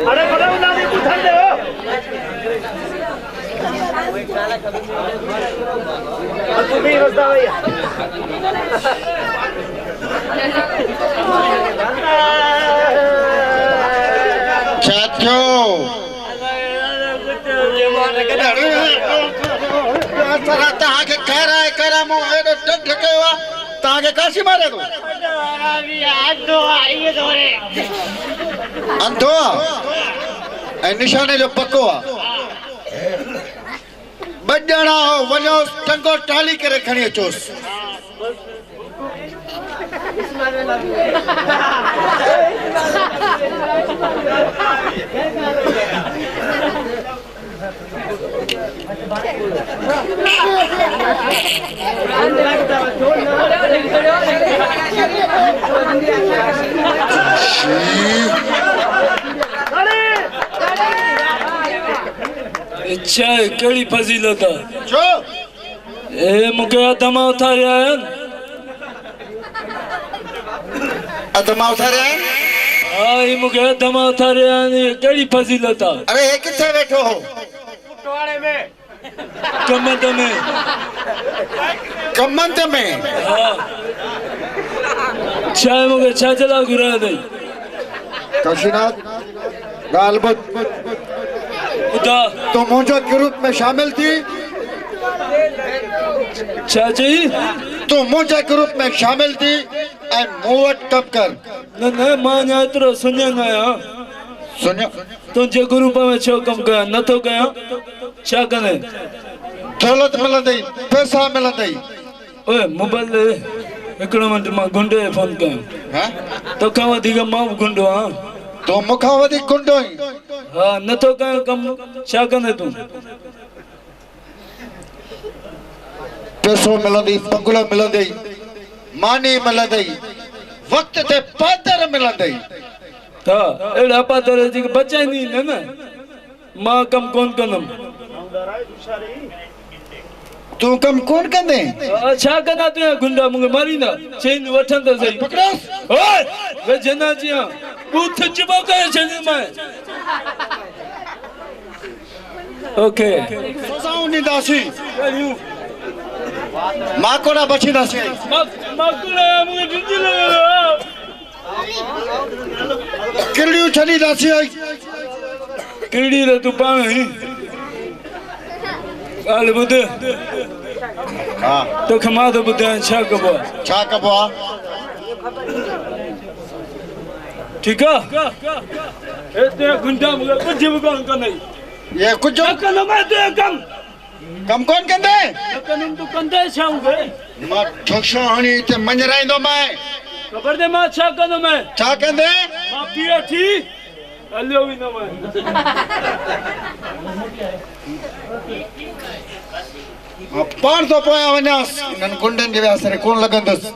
अरे बड़ा उन्होंने उठा दे हो तुम्ही रस्ता भैया चाचो ताके कह रहा है करा मो एडो ढके हुआ ताके काशी मारे तो अंधो ऐं निशाने जो पक्को आहे बॼणा हो वञो टंगो टाली करे खणी अचोसि अच्छा कड़ी फजीलत छो ए मुके दमा उतारिया अदमा उतारे आई मुके दमा उतारिया कड़ी फजीलत अरे हे किथे बैठो हो कुटवाड़े में कमत में कमंत में हां चाय मुके छाजला गुरा दे काशीनाथ गालबत उदा तो मुझे ग्रुप में शामिल थी चाची तो मुझे ग्रुप में शामिल थी ऐं मूं वटि कम कर न न मां एतिरो सुञाणा आहियां सुनियो तुंहिंजे ग्रुप में छो कम कयां नथो कयां छा कंदे दौलत मिलंदई पैसा मिलंदई ओए मोबाइल हिकिड़ो मिंट मां गुंडे खे फोन कयां हैं तोखां वधीक मां बि गुंडो आहियां तो मूंखां वधीक गुंडो आहीं हा नथो कयां कम छा कंदे तूं पैसो मिलंदी बंगलो मिलंदई मानी मिलंदई वक्त ते पादर मिलंदई हा अहिड़ा पादर जेके बचाईंदी न न मां कम कोन कंदुमि तू कम कोन कंदे छा कंदा तुंहिंजा गुंडा मूंखे मारींदा चईं वठंदा सही पकड़ोस ओए वे जना जिया बूथ चिबो करे छॾीमांइ ओके सजाऊं ॾींदासीं मां कोन बचींदासीं किरड़ियूं छॾींदासीं किरड़ी त तूं पाण ई ॻाल्हि ॿुध हा तोखे मां थो ॿुधायां छा कबो आहे छा कबो आहे ठीकु आहे हिते गुंडा मूंखे कुझु बि कोन कंदई ये कुझु कंदोमांइ तुंहिंजो कमु कम कोन कंदे कंदुमि तूं कंदे छा मूंखे मां ठोशो हणी हिते मंझराईंदो मां ख़बर अथई मां छा कंदोमांइ छा कंदे मां पीउ थी हलियो बि न मां पाण थो पोयां वञासि हिननि गुंडनि जे वियासरे कोन लॻंदुसि